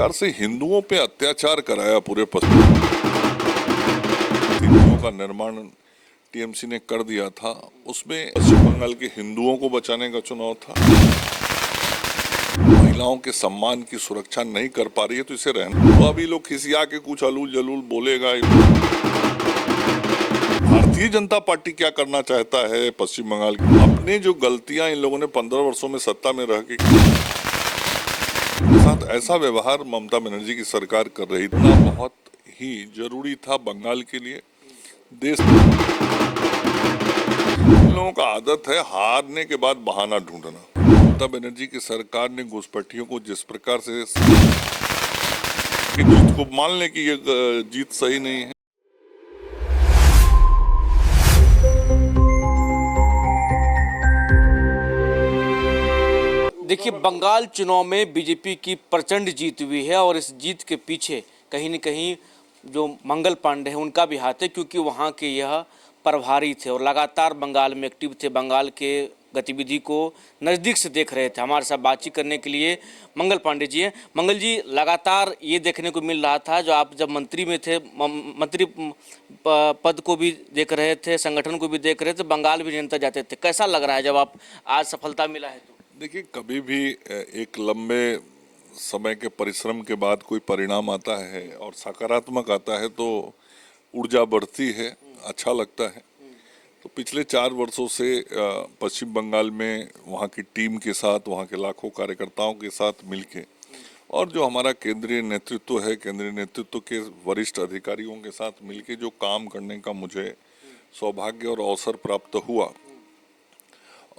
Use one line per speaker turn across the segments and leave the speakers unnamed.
प्रकार से हिंदुओं पे अत्याचार कराया पूरे पश्चिम का निर्माण टीएमसी ने कर दिया था। उसमें पश्चिम बंगाल के हिंदुओं को बचाने का चुनाव था। महिलाओं के सम्मान की सुरक्षा नहीं कर पा रही है तो इसे रहना तो अभी लोग खिसिया के कुछ अलूल जलूल बोलेगा। भारतीय जनता पार्टी क्या करना चाहता है पश्चिम बंगाल की, अपने जो गलतियां इन लोगों ने 15 वर्षों में सत्ता में रह के साथ ऐसा व्यवहार ममता बनर्जी की सरकार कर रही थी, बहुत ही जरूरी था बंगाल के लिए। देश इन लोगों का आदत है हारने के बाद बहाना ढूंढना। ममता बनर्जी की सरकार ने घुसपैठियों को जिस प्रकार से जीत को मान लें कि ये जीत सही नहीं है।
देखिए, बंगाल चुनाव में बीजेपी की प्रचंड जीत हुई है और इस जीत के पीछे कहीं न कहीं जो मंगल पांडे हैं उनका भी हाथ है, क्योंकि वहाँ के यह प्रभारी थे और लगातार बंगाल में एक्टिव थे। बंगाल के गतिविधि को नज़दीक से देख रहे थे। हमारे साथ बातचीत करने के लिए मंगल पांडे जी हैं। मंगल जी, लगातार ये देखने को मिल रहा था, जो आप जब मंत्री में थे, मंत्री पद को भी देख रहे थे, संगठन को भी देख रहे थे, बंगाल भी निरंतर जाते थे। कैसा लग रहा है जब आप आज सफलता मिला है तो?
देखिए, कभी भी एक लंबे समय के परिश्रम के बाद कोई परिणाम आता है और सकारात्मक आता है तो ऊर्जा बढ़ती है, अच्छा लगता है। तो पिछले 4 वर्षों से पश्चिम बंगाल में वहाँ की टीम के साथ, वहाँ के लाखों कार्यकर्ताओं के साथ मिलके और जो हमारा केंद्रीय नेतृत्व है, केंद्रीय नेतृत्व के वरिष्ठ अधिकारियों के साथ मिलके जो काम करने का मुझे सौभाग्य और अवसर प्राप्त हुआ,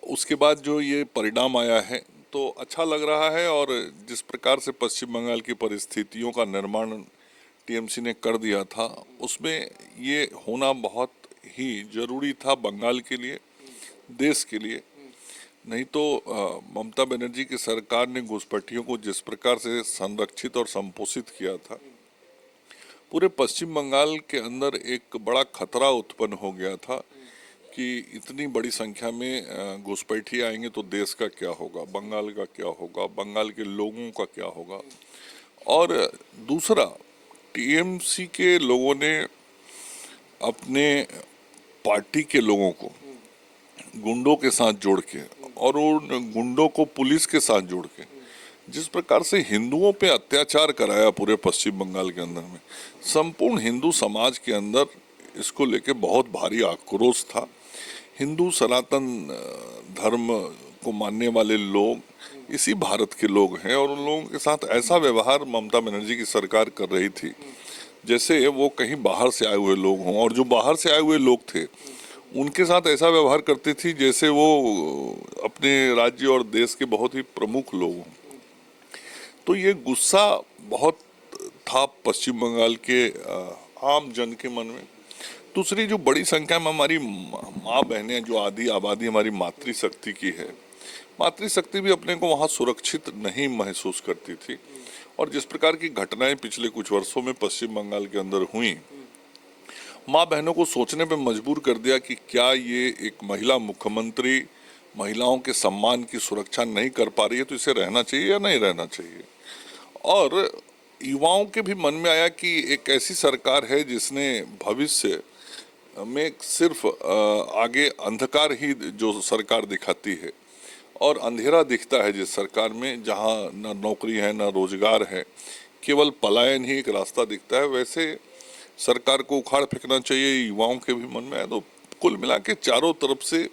उसके बाद जो ये परिणाम आया है तो अच्छा लग रहा है। और जिस प्रकार से पश्चिम बंगाल की परिस्थितियों का निर्माण टीएमसी ने कर दिया था, उसमें ये होना बहुत ही जरूरी था बंगाल के लिए, देश के लिए। नहीं तो ममता बनर्जी की सरकार ने घुसपैठियों को जिस प्रकार से संरक्षित और संपोषित किया था, पूरे पश्चिम बंगाल के अंदर एक बड़ा खतरा उत्पन्न हो गया था कि इतनी बड़ी संख्या में घुसपैठी आएंगे तो देश का क्या होगा, बंगाल का क्या होगा, बंगाल के लोगों का क्या होगा। और दूसरा, टीएमसी के लोगों ने अपने पार्टी के लोगों को गुंडों के साथ जोड़ के और उन गुंडों को पुलिस के साथ जोड़ के जिस प्रकार से हिंदुओं पे अत्याचार कराया पूरे पश्चिम बंगाल के अंदर में, संपूर्ण हिंदू समाज के अंदर इसको लेके बहुत भारी आक्रोश था। हिंदू सनातन धर्म को मानने वाले लोग इसी भारत के लोग हैं और उन लोगों के साथ ऐसा व्यवहार ममता बनर्जी की सरकार कर रही थी जैसे वो कहीं बाहर से आए हुए लोग हों, और जो बाहर से आए हुए लोग थे उनके साथ ऐसा व्यवहार करती थी जैसे वो अपने राज्य और देश के बहुत ही प्रमुख लोग हों। तो ये गुस्सा बहुत था पश्चिम बंगाल के आम जन के मन में। दूसरी जो बड़ी संख्या में हमारी माँ बहनें, जो आधी आबादी हमारी मातृशक्ति की है, मातृशक्ति भी अपने को वहाँ सुरक्षित नहीं महसूस करती थी। और जिस प्रकार की घटनाएं पिछले कुछ वर्षों में पश्चिम बंगाल के अंदर हुई, माँ बहनों को सोचने पे मजबूर कर दिया कि क्या ये एक महिला मुख्यमंत्री महिलाओं के सम्मान की सुरक्षा नहीं कर पा रही है तो इसे रहना चाहिए या नहीं रहना चाहिए। और युवाओं के भी मन में आया कि एक ऐसी सरकार है जिसने भविष्य में सिर्फ आगे अंधकार ही जो सरकार दिखाती है और अंधेरा दिखता है जिस सरकार में, जहां न नौकरी है न रोजगार है, केवल पलायन ही एक रास्ता दिखता है, वैसे सरकार को उखाड़ फेंकना चाहिए, युवाओं के भी मन में आया। तो कुल मिला के चारों तरफ से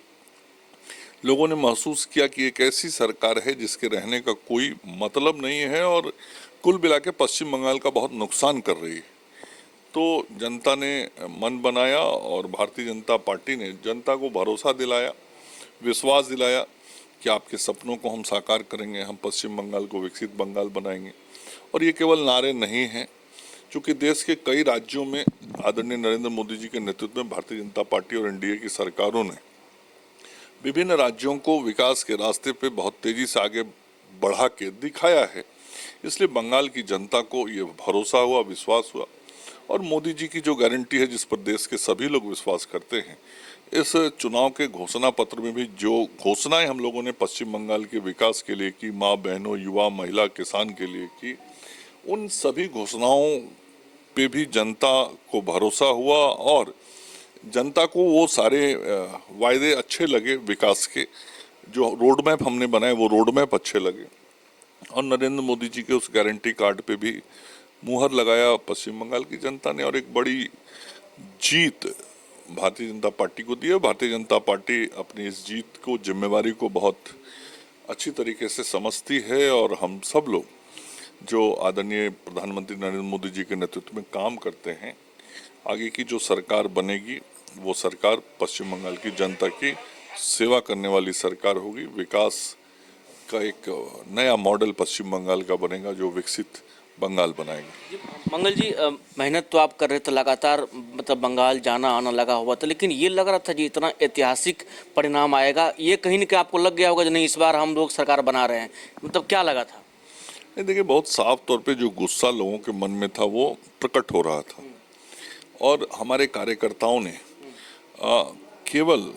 लोगों ने महसूस किया कि एक ऐसी सरकार है जिसके रहने का कोई मतलब नहीं है और कुल मिला के पश्चिम बंगाल का बहुत नुकसान कर रही है। तो जनता ने मन बनाया और भारतीय जनता पार्टी ने जनता को भरोसा दिलाया, विश्वास दिलाया कि आपके सपनों को हम साकार करेंगे, हम पश्चिम बंगाल को विकसित बंगाल बनाएंगे। और ये केवल नारे नहीं हैं, क्योंकि देश के कई राज्यों में आदरणीय नरेंद्र मोदी जी के नेतृत्व में भारतीय जनता पार्टी और एनडीए की सरकारों ने विभिन्न राज्यों को विकास के रास्ते पे बहुत तेजी से आगे बढ़ा के दिखाया है। इसलिए बंगाल की जनता को ये भरोसा हुआ, विश्वास हुआ। और मोदी जी की जो गारंटी है जिस पर देश के सभी लोग विश्वास करते हैं, इस चुनाव के घोषणा पत्र में भी जो घोषणाएं हम लोगों ने पश्चिम बंगाल के विकास के लिए की, माँ बहनों, युवा, महिला, किसान के लिए की, उन सभी घोषणाओं पे भी जनता को भरोसा हुआ और जनता को वो सारे वायदे अच्छे लगे विकास के, जो रोड मैप हमने बनाए वो रोड मैप अच्छे लगे और नरेंद्र मोदी जी के उस गारंटी कार्ड पे भी मुहर लगाया पश्चिम बंगाल की जनता ने और एक बड़ी जीत भारतीय जनता पार्टी को दी है। भारतीय जनता पार्टी अपनी इस जीत को, जिम्मेवारी को बहुत अच्छी तरीके से समझती है और हम सब लोग जो आदरणीय प्रधानमंत्री नरेंद्र मोदी जी के नेतृत्व में काम करते हैं, आगे की जो सरकार बनेगी वो सरकार पश्चिम बंगाल की जनता की सेवा करने वाली सरकार होगी। विकास का एक नया मॉडल पश्चिम बंगाल का बनेगा जो विकसित बंगाल बनाएगा।
मंगल जी, मेहनत तो आप कर रहे थे लगातार, मतलब बंगाल जाना आना लगा हुआ था, लेकिन ये लग रहा था जी इतना ऐतिहासिक परिणाम आएगा, ये कहीं न कहीं आपको लग गया होगा कि नहीं इस बार हम लोग सरकार बना रहे हैं, मतलब क्या लगा था?
देखिए, बहुत साफ तौर पे जो गुस्सा लोगों के मन में था वो प्रकट हो रहा था और हमारे कार्यकर्ताओं ने केवल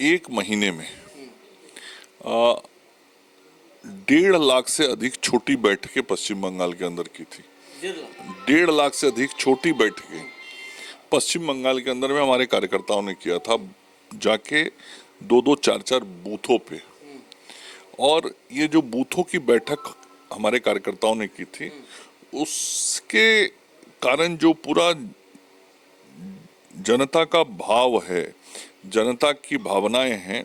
एक महीने में 1.5 लाख से अधिक छोटी बैठकें पश्चिम बंगाल के अंदर की थी। 1.5 लाख से अधिक छोटी बैठकें पश्चिम बंगाल के अंदर में हमारे कार्यकर्ताओं ने किया था, जाके 2-2, 4-4 बूथों पे। और ये जो बूथों की बैठक हमारे कार्यकर्ताओं ने की थी, उसके कारण जो पूरा जनता का भाव है, जनता की भावनाएं हैं,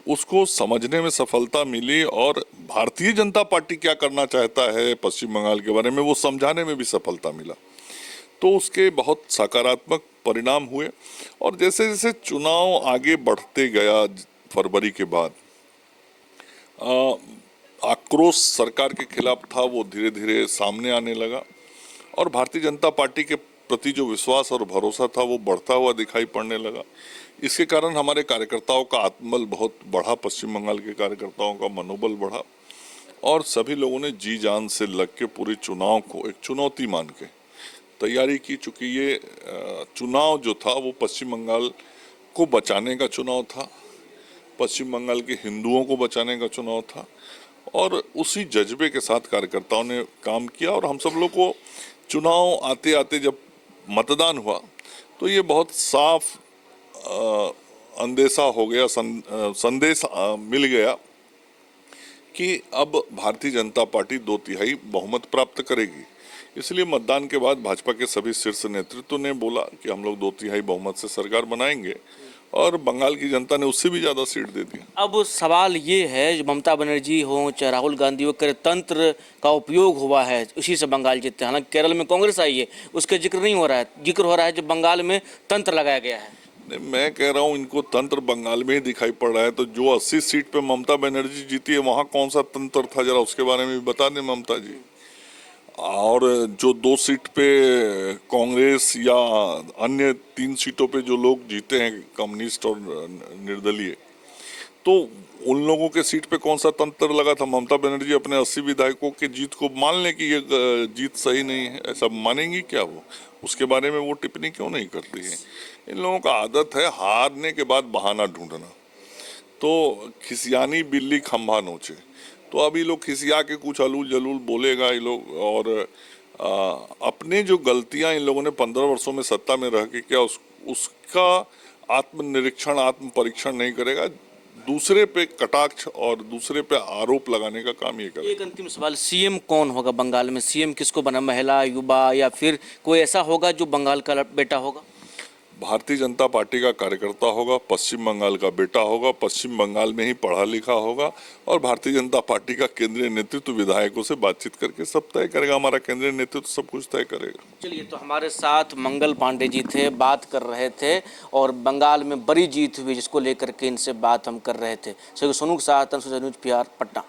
उसको समझने में सफलता मिली और भारतीय जनता पार्टी क्या करना चाहता है पश्चिम बंगाल के बारे में वो समझाने में भी सफलता मिला। तो उसके बहुत सकारात्मक परिणाम हुए और जैसे जैसे चुनाव आगे बढ़ते गया फरवरी के बाद, आक्रोश सरकार के खिलाफ था वो धीरे धीरे सामने आने लगा और भारतीय जनता पार्टी के प्रति जो विश्वास और भरोसा था वो बढ़ता हुआ दिखाई पड़ने लगा। इसके कारण हमारे कार्यकर्ताओं का आत्मबल बहुत बढ़ा, पश्चिम बंगाल के कार्यकर्ताओं का मनोबल बढ़ा और सभी लोगों ने जी जान से लग के पूरे चुनाव को एक चुनौती मान के तैयारी की। चूँकि ये चुनाव जो था वो पश्चिम बंगाल को बचाने का चुनाव था, पश्चिम बंगाल के हिंदुओं को बचाने का चुनाव था और उसी जज्बे के साथ कार्यकर्ताओं ने काम किया और हम सब लोग को चुनाव आते आते जब मतदान हुआ तो ये बहुत साफ अंदेशा हो गया, संदेश मिल गया कि अब भारतीय जनता पार्टी 2/3 बहुमत प्राप्त करेगी। इसलिए मतदान के बाद भाजपा के सभी शीर्ष नेतृत्व ने बोला कि हम लोग 2/3 बहुमत से सरकार बनाएंगे और बंगाल की जनता ने उससे भी ज़्यादा सीट दे दी।
अब सवाल ये है, जो ममता बनर्जी हो चाहे राहुल गांधी हो, तंत्र का उपयोग हुआ है, उसी से बंगाल जीतते हैं। हालांकि केरल में कांग्रेस आई है, उसका जिक्र नहीं हो रहा है, जिक्र हो रहा है जो बंगाल में तंत्र लगाया गया है।
मैं कह रहा हूँ इनको तंत्र बंगाल में ही दिखाई पड़ रहा है, तो जो 80 सीट पे ममता बनर्जी जीती है वहाँ कौन सा तंत्र था, जरा उसके बारे में भी बता दें ममता जी। और जो 2 सीट पे कांग्रेस या अन्य 3 सीटों पे जो लोग जीते हैं कम्युनिस्ट और निर्दलीय, तो उन लोगों के सीट पे कौन सा तंत्र लगा था? ममता बनर्जी अपने 80 विधायकों की जीत को मान लें कि ये जीत सही नहीं है, ऐसा मानेंगी क्या वो? उसके बारे में वो टिप्पणी क्यों नहीं करती है? इन लोगों का आदत है हारने के बाद बहाना ढूंढना, तो खिसियानी बिल्ली खंभा नोचे। तो अभी लोग खिसिया के कुछ अलूल जलूल बोलेगा ये लोग और अपने जो गलतियां इन लोगों ने 15 वर्षों में सत्ता में रह के क्या उसका आत्मनिरीक्षण, आत्म परीक्षण नहीं करेगा, दूसरे पे कटाक्ष और दूसरे पे आरोप लगाने का काम ये करेगा।
एक अंतिम सवाल, सीएम कौन होगा बंगाल में? सीएम किसको बना, महिला, युवा या फिर कोई ऐसा होगा जो बंगाल का बेटा होगा?
भारतीय जनता पार्टी का कार्यकर्ता होगा, पश्चिम बंगाल का बेटा होगा, पश्चिम बंगाल में ही पढ़ा लिखा होगा और भारतीय जनता पार्टी का केंद्रीय नेतृत्व विधायकों से बातचीत करके सब तय करेगा। हमारा केंद्रीय नेतृत्व सब कुछ तय करेगा।
चलिए, तो हमारे साथ मंगल पांडे जी थे, बात कर रहे थे और बंगाल में बड़ी जीत हुई जिसको लेकर के इनसे बात हम कर रहे थे। सोनू के साथ न्यूज़ PR पटना।